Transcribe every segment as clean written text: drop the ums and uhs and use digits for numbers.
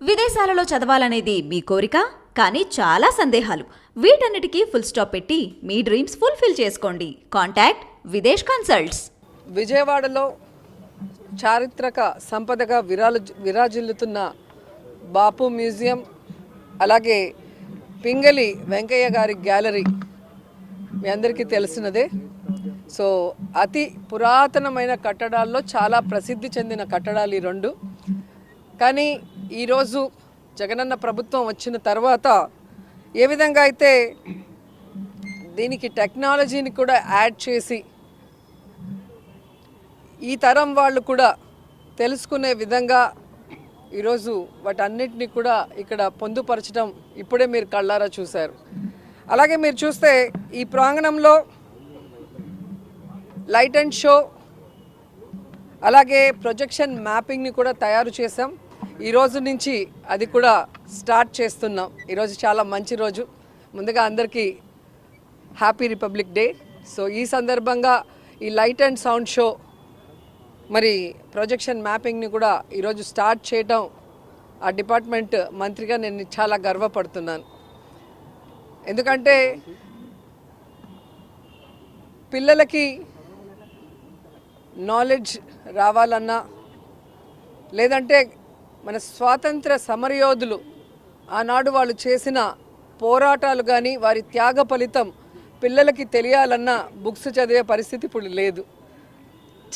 విదేశాలలో చదవాలనేది మీ కోరిక, కానీ చాలా సందేహాలు. వీటన్నిటికీ ఫుల్ స్టాప్ పెట్టి మీ డ్రీమ్స్ ఫుల్ఫిల్ చేసుకోండి. Contact Videsh consults. విజయవాడలో చారిత్రక సంపదగా విరాజిల్లుతున్న బాపు మ్యూజియం, అలాగే పింగళి వెంకయ్య గారి గ్యాలరీ మీ అందరికీ తెలిసినదే. సో అతి పురాతనమైన కట్టడాల్లో చాలా ప్రసిద్ధి చెందిన కట్టడాలు ఈ రెండు. కానీ ఈరోజు జగనన్న ప్రభుత్వం వచ్చిన తర్వాత ఏ విధంగా అయితే దీనికి టెక్నాలజీని కూడా యాడ్ చేసి ఈ తరం వాళ్ళు కూడా తెలుసుకునే విధంగా ఈరోజు వాటన్నిటిని కూడా ఇక్కడ పొందుపరచడం ఇప్పుడే మీరు కళ్ళారా చూశారు. అలాగే మీరు చూస్తే ఈ ప్రాంగణంలో లైట్ అండ్ షో అలాగే ప్రొజెక్షన్ మ్యాపింగ్ని కూడా తయారు చేసాం. ఈరోజు నుంచి అది కూడా స్టార్ట్ చేస్తున్నాం. ఈరోజు చాలా మంచి రోజు. ముందుగా అందరికీ హ్యాపీ రిపబ్లిక్ డే. సో ఈ సందర్భంగా ఈ లైట్ అండ్ సౌండ్ షో మరి ప్రొజెక్షన్ మ్యాపింగ్ని కూడా ఈరోజు స్టార్ట్ చేయడం ఆ డిపార్ట్మెంట్ మంత్రిగా నేను చాలా గర్వపడుతున్నాను. ఎందుకంటే పిల్లలకి నాలెడ్జ్ రావాలన్నా, లేదంటే మన స్వాతంత్ర సమరయోధులు ఆనాడు వాళ్ళు చేసిన పోరాటాలు కానీ వారి త్యాగ ఫలితం పిల్లలకి తెలియాలన్నా బుక్స్ చదివే పరిస్థితి ఇప్పుడు లేదు.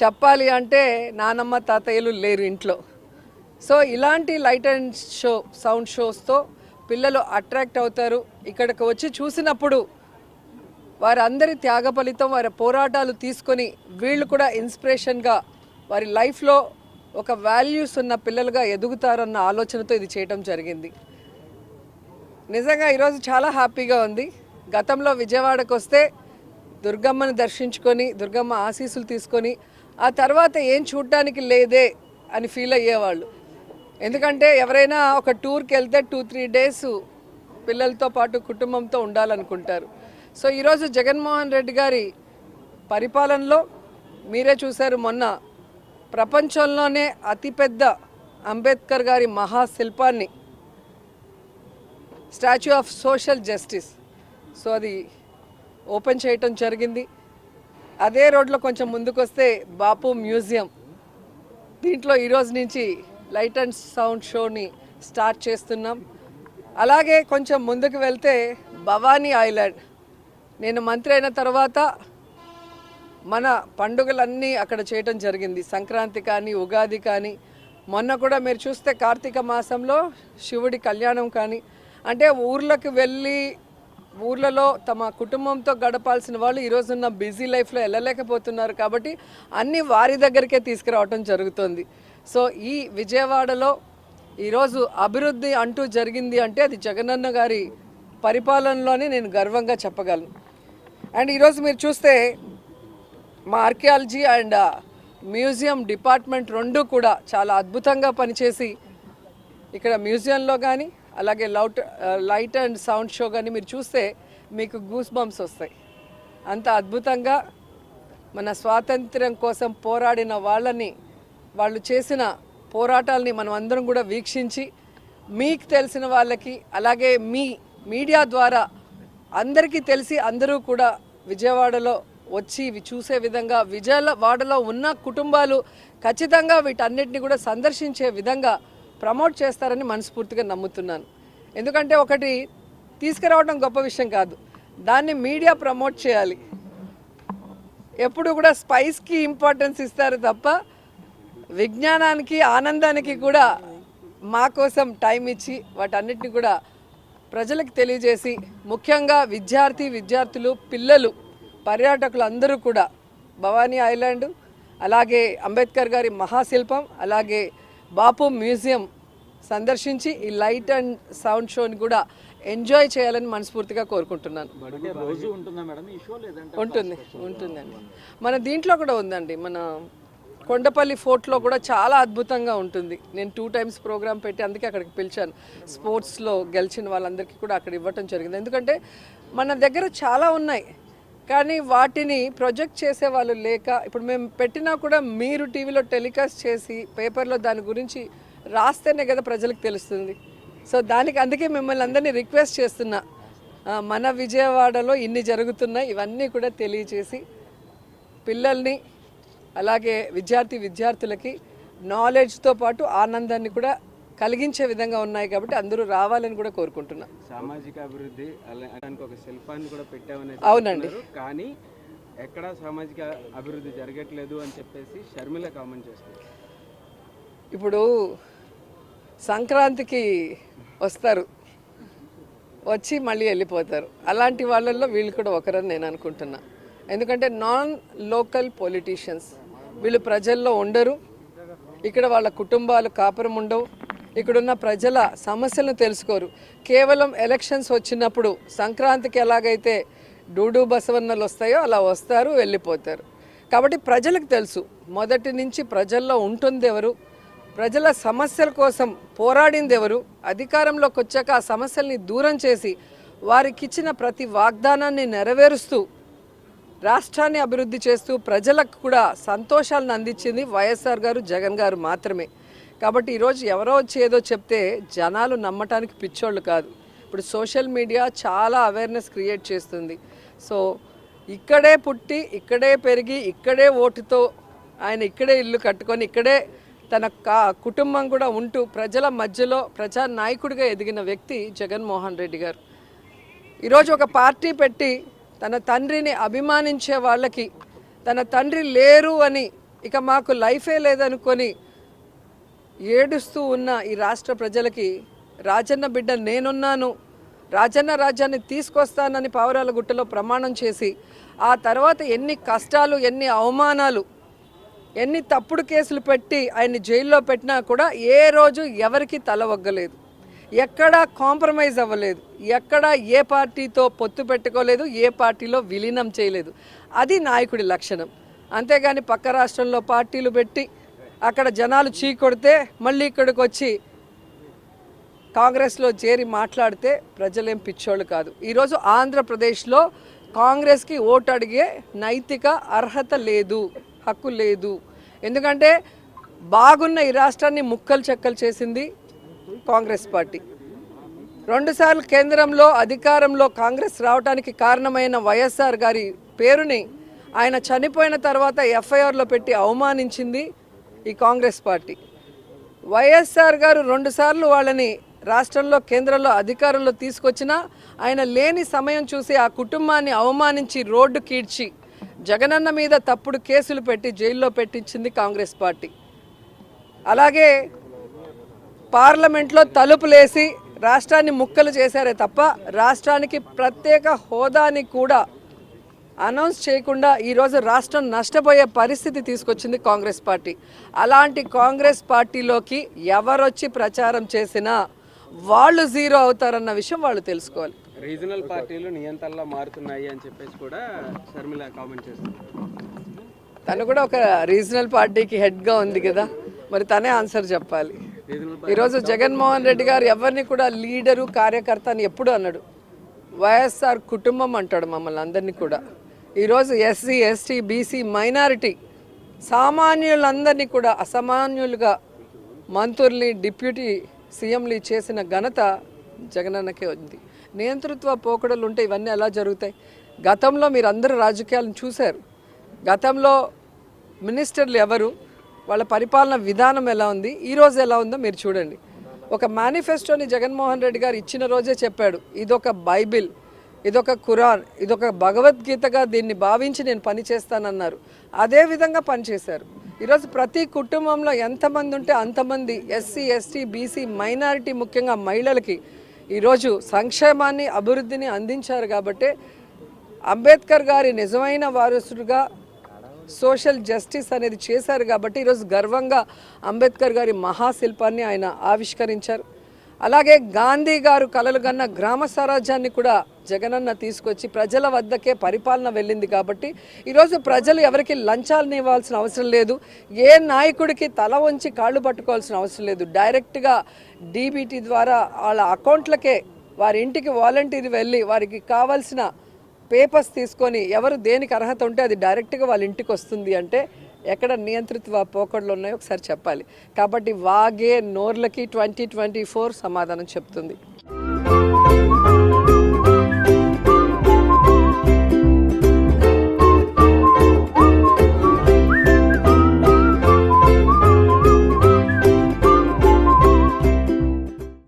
చెప్పాలి అంటే నానమ్మ తాతయ్యలు లేరు ఇంట్లో. సో ఇలాంటి లైట్ అండ్ షో సౌండ్ షోస్తో పిల్లలు అట్రాక్ట్ అవుతారు. ఇక్కడికి వచ్చి చూసినప్పుడు వారందరి త్యాగ ఫలితం, వారి పోరాటాలు తీసుకొని వీళ్ళు కూడా ఇన్స్పిరేషన్గా వారి లైఫ్లో ఒక వాల్యూస్ ఉన్న పిల్లలుగా ఎదుగుతారన్న ఆలోచనతో ఇది చేయటం జరిగింది. నిజంగా ఈరోజు చాలా హ్యాపీగా ఉంది. గతంలో విజయవాడకు వస్తే దుర్గమ్మను దర్శించుకొని దుర్గమ్మ ఆశీస్సులు తీసుకొని ఆ తర్వాత ఏం చూడటానికి లేదే అని ఫీల్ అయ్యేవాళ్ళు. ఎందుకంటే ఎవరైనా ఒక టూర్కి వెళ్తే 2-3 డేస్ పిల్లలతో పాటు కుటుంబంతో ఉండాలనుకుంటారు. సో ఈరోజు జగన్మోహన్ రెడ్డి గారి పరిపాలనలో మీరే చూశారు, మొన్న ప్రపంచంలోనే అతిపెద్ద అంబేద్కర్ గారి మహాశిల్పాన్ని, statue of social justice, so అది ఓపెన్ చేయటం జరిగింది. అదే రోడ్లో కొంచెం ముందుకు వస్తే బాపు మ్యూజియం, దీంట్లో ఈరోజు నుంచి లైట్ అండ్ సౌండ్ షోని స్టార్ట్ చేస్తున్నాం. అలాగే కొంచెం ముందుకు వెళ్తే భవానీ ఐలాండ్, నేను మంత్రి అయిన తర్వాత మన పండుగలన్నీ అక్కడ చేయటం జరిగింది. సంక్రాంతి కానీ, ఉగాది కానీ, మొన్న కూడా మీరు చూస్తే కార్తీక మాసంలో శివుడి కళ్యాణం కానీ, అంటే ఊర్లకు వెళ్ళి ఊర్లలో తమ కుటుంబంతో గడపాల్సిన వాళ్ళు ఈరోజున్న బిజీ లైఫ్లో వెళ్ళలేకపోతున్నారు. కాబట్టి అన్నీ వారి దగ్గరికే తీసుకురావటం జరుగుతుంది. సో ఈ విజయవాడలో ఈరోజు అభివృద్ధి అంటూ జరిగింది అంటే అది జగనన్న గారి పరిపాలనలోనే నేను గర్వంగా చెప్పగలను. అండ్ ఈరోజు మీరు చూస్తే మా ఆర్కియాలజీ అండ్ మ్యూజియం డిపార్ట్మెంట్ రెండు కూడా చాలా అద్భుతంగా పనిచేసి ఇక్కడ మ్యూజియంలో కానీ అలాగే లైట్ అండ్ సౌండ్ షో కానీ మీరు చూస్తే మీకు గూస్ బంప్స్ వస్తాయి. అంత అద్భుతంగా మన స్వాతంత్ర్యం కోసం పోరాడిన వాళ్ళు చేసిన పోరాటాలని మనం అందరం కూడా వీక్షించి మీకు తెలిసిన వాళ్ళకి, అలాగే మీ మీడియా ద్వారా అందరికీ తెలిసి అందరూ కూడా విజయవాడలో వచ్చి ఇవి చూసే విధంగా, విజయవాడలో ఉన్న కుటుంబాలు ఖచ్చితంగా వీటన్నిటిని కూడా సందర్శించే విధంగా ప్రమోట్ చేస్తారని మనస్ఫూర్తిగా నమ్ముతున్నాను. ఎందుకంటే ఒకటి తీసుకురావడం గొప్ప విషయం కాదు, దాన్ని మీడియా ప్రమోట్ చేయాలి. ఎప్పుడు కూడా స్పైస్కి ఇంపార్టెన్స్ ఇస్తారు తప్ప విజ్ఞానానికి, ఆనందానికి కూడా మా కోసం టైం ఇచ్చి వాటన్నిటిని కూడా ప్రజలకు తెలియజేసి, ముఖ్యంగా విద్యార్థులు, పిల్లలు, పర్యాటకులు అందరూ కూడా భవానీ ఐలాండ్, అలాగే అంబేద్కర్ గారి మహాశిల్పం, అలాగే బాపు మ్యూజియం సందర్శించి ఈ లైట్ అండ్ సౌండ్ షోని కూడా ఎంజాయ్ చేయాలని మనస్ఫూర్తిగా కోరుకుంటున్నాను. ఉంటుందండి. మన దీంట్లో కూడా ఉందండి, మన కొండపల్లి ఫోర్ట్లో కూడా చాలా అద్భుతంగా ఉంటుంది. నేను 2 times ప్రోగ్రామ్ పెట్టి అందుకే అక్కడికి పిలిచాను. స్పోర్ట్స్లో గెలిచిన వాళ్ళందరికీ కూడా అక్కడ ఇవ్వటం జరిగింది. ఎందుకంటే మన దగ్గర చాలా ఉన్నాయి, కానీ వాటిని ప్రొజెక్ట్ చేసే వాళ్ళు లేక, ఇప్పుడు మేము పెట్టినా కూడా మీరు టీవీలో టెలికాస్ట్ చేసి పేపర్లో దాని గురించి రాస్తేనే కదా ప్రజలకు తెలుస్తుంది. సో దానికి అందుకే మిమ్మల్ని అందరినీ రిక్వెస్ట్ చేస్తున్నా, మన విజయవాడలో ఇన్ని జరుగుతున్నాయి, ఇవన్నీ కూడా తెలియచేసి పిల్లల్ని అలాగే విద్యార్థులకి నాలెడ్జ్తో పాటు ఆనందాన్ని కూడా కలిగించే విధంగా ఉన్నాయి కాబట్టి అందరూ రావాలని కూడా కోరుకుంటున్నా. సామాజిక అభివృద్ధి అలాంటి ఒక శిల్పాన్ని కూడా పెట్టామని అవునండి. కానీ ఎక్కడ సామాజిక అభివృద్ధి జరగట్లేదు అని చెప్పేసి షర్మిల కామెంట్ చేస్తారు. ఇప్పుడు సంక్రాంతికి వస్తారు, వచ్చి మళ్ళీ వెళ్ళిపోతారు. అలాంటి వాళ్ళల్లో వీళ్ళు కూడా ఒకరని నేను అనుకుంటున్నా. ఎందుకంటే నాన్ లోకల్ పొలిటీషియన్స్, వీళ్ళు ప్రజల్లో ఉండరు, ఇక్కడ వాళ్ళ కుటుంబాలు కాపురం ఉండవు, ఇక్కడున్న ప్రజల సమస్యలను తెలుసుకోరు. కేవలం ఎలక్షన్స్ వచ్చినప్పుడు సంక్రాంతికి ఎలాగైతే డూడు బసవన్నలు వస్తాయో అలా వస్తారు, వెళ్ళిపోతారు. కాబట్టి ప్రజలకు తెలుసు మొదటి నుంచి ప్రజల్లో ఉంటుంది ఎవరు, ప్రజల సమస్యల కోసం పోరాడింది ఎవరు, అధికారంలోకి వచ్చాక ఆ సమస్యల్ని దూరం చేసి వారికి ఇచ్చిన ప్రతి వాగ్దానాన్ని నెరవేరుస్తూ రాష్ట్రాన్ని అభివృద్ధి చేస్తూ ప్రజలకు కూడా సంతోషాలను అందించింది వైఎస్ఆర్ గారు, జగన్ గారు మాత్రమే. కాబట్టి ఈరోజు ఎవరో వచ్చి ఏదో చెప్తే జనాలు నమ్మటానికి పిచ్చోళ్ళు కాదు. ఇప్పుడు సోషల్ మీడియా చాలా అవేర్నెస్ క్రియేట్ చేస్తుంది. సో ఇక్కడే పుట్టి ఇక్కడే పెరిగి ఇక్కడే ఓటుతో ఆయన ఇక్కడే ఇల్లు కట్టుకొని ఇక్కడే తన కుటుంబం కూడా ఉంటూ ప్రజల మధ్యలో ప్రజానాయకుడిగా ఎదిగిన వ్యక్తి జగన్మోహన్ రెడ్డి గారు. ఈరోజు ఒక పార్టీ పెట్టి తన తండ్రిని అభిమానించే వాళ్ళకి తన తండ్రి లేరు అని ఇక మాకు లైఫే లేదనుకొని ఏడుస్తూ ఉన్న ఈ రాష్ట్ర ప్రజలకి రాజన్న బిడ్డ నేనున్నాను, రాజన్న రాజ్యాన్ని తీసుకొస్తానని పావురాలగుట్టలో ప్రమాణం చేసి ఆ తర్వాత ఎన్ని కష్టాలు, ఎన్ని అవమానాలు, ఎన్ని తప్పుడు కేసులు పెట్టి ఆయన్ని జైల్లో పెట్టినా కూడా ఏ రోజు ఎవరికి తల ఒగ్గలేదు, ఎక్కడా కాంప్రమైజ్ అవ్వలేదు, ఎక్కడా ఏ పార్టీతో పొత్తు పెట్టుకోలేదు, ఏ పార్టీలో విలీనం చేయలేదు. అది నాయకుడి లక్షణం. అంతేగాని పక్క రాష్ట్రంలో పార్టీలు పెట్టి అక్కడ జనాలు చీకొడితే మళ్ళీ ఇక్కడికి వచ్చి కాంగ్రెస్లో చేరి మాట్లాడితే ప్రజలేం పిచ్చోళ్ళు కాదు. ఈరోజు ఆంధ్రప్రదేశ్లో కాంగ్రెస్కి ఓటు అడిగే నైతిక అర్హత లేదు, హక్కు లేదు. ఎందుకంటే బాగున్న ఈ రాష్ట్రాన్ని ముక్కలు చెక్కలు చేసింది కాంగ్రెస్ పార్టీ. 2 సార్లు కేంద్రంలో అధికారంలో కాంగ్రెస్ రావడానికి కారణమైన వైఎస్ఆర్ గారి పేరుని ఆయన చనిపోయిన తర్వాత ఎఫ్ఐఆర్లో పెట్టి అవమానించింది ఈ కాంగ్రెస్ పార్టీ. వైఎస్ఆర్ గారు 2 సార్లు వాళ్ళని రాష్ట్రంలో కేంద్రంలో అధికారంలో తీసుకొచ్చినా ఆయన లేని సమయం చూసి ఆ కుటుంబాన్ని అవమానించి రోడ్డు కీడ్చి జగనన్న మీద తప్పుడు కేసులు పెట్టి జైల్లో పెట్టించింది కాంగ్రెస్ పార్టీ. అలాగే పార్లమెంట్లో తలుపులేసి రాష్ట్రాన్ని ముక్కలు చేశారే తప్ప రాష్ట్రానికి ప్రత్యేక హోదాని కూడా అనౌన్స్ చేయకుండా ఈరోజు రాష్ట్రం నష్టపోయే పరిస్థితి తీసుకొచ్చింది కాంగ్రెస్ పార్టీ. అలాంటి కాంగ్రెస్ పార్టీలోకి ఎవరొచ్చి ప్రచారం చేసినా వాళ్ళు జీరో అవుతారన్న విషయం వాళ్ళు తెలుసుకోవాలి. రీజనల్ పార్టీలు నియంత్రణలో మారుతున్నాయి అని చెప్పేసి కూడా షర్మిల కామెంట్ చేస్తారు. తను కూడా ఒక రీజనల్ పార్టీకి హెడ్గా ఉంది కదా, మరి తనే ఆన్సర్ చెప్పాలి. ఈరోజు జగన్మోహన్ రెడ్డి గారు ఎవరిని కూడా లీడరు, కార్యకర్త అని ఎప్పుడు అన్నాడు. వైఎస్ఆర్ కుటుంబం అంటాడు మమ్మల్ని అందరినీ కూడా. ఈరోజు ఎస్సీ, ఎస్టీ, బీసీ, మైనారిటీ సామాన్యులందరినీ కూడా అసామాన్యులుగా మంత్రుల్ని, డిప్యూటీ సీఎంలు చేసిన ఘనత జగనన్నకే ఉంది. నియంతృత్వ పోకడలు ఉంటే ఇవన్నీ ఎలా జరుగుతాయి? గతంలో మీరు అందరూ రాజకీయాలను చూశారు. గతంలో మినిస్టర్లు ఎవరు, వాళ్ళ పరిపాలన విధానం ఎలా ఉంది, ఈరోజు ఎలా ఉందో మీరు చూడండి. ఒక మేనిఫెస్టోని జగన్మోహన్ రెడ్డి గారు ఇచ్చిన రోజే చెప్పాడు, ఇదొక బైబిల్, ఇదొక ఖురాన్, ఇదొక భగవద్గీతగా దీన్ని భావించి నేను పనిచేస్తానన్నారు. అదేవిధంగా పనిచేశారు. ఈరోజు ప్రతి కుటుంబంలో ఎంతమంది ఉంటే అంతమంది ఎస్సీ, ఎస్టీ, బీసీ, మైనారిటీ, ముఖ్యంగా మహిళలకి ఈరోజు సంక్షేమాన్ని, అభివృద్ధిని అందించారు. కాబట్టి అంబేద్కర్ గారి నిజమైన వారసుడుగా సోషల్ జస్టిస్ అనేది చేశారు. కాబట్టి ఈరోజు గర్వంగా అంబేద్కర్ గారి మహాశిల్పాన్ని ఆయన ఆవిష్కరించారు. అలాగే గాంధీ గారు కలలు కన్న గ్రామ స్వరాజ్యాన్ని కూడా జగనన్న తీసుకొచ్చి ప్రజల వద్దకే పరిపాలన వెళ్ళింది. కాబట్టి ఈరోజు ప్రజలు ఎవరికి లంచాలను ఇవ్వాల్సిన అవసరం లేదు, ఏ నాయకుడికి తల వంచి కాళ్ళు పట్టుకోవాల్సిన అవసరం లేదు. డైరెక్ట్గా డీబీటీ ద్వారా వాళ్ళ అకౌంట్లకే వారి ఇంటికి వాలంటీర్ వెళ్ళి వారికి కావాల్సిన పేపర్స్ తీసుకొని ఎవరు దేనికి అర్హత ఉంటే అది డైరెక్ట్గా వాళ్ళ ఇంటికి వస్తుంది. అంటే ఎక్కడ నియంత్రిత పోకడలు ఉన్నాయో ఒకసారి చెప్పాలి. కాబట్టి వాగే నోర్లకి 2024 సమాధానం చెప్తుంది.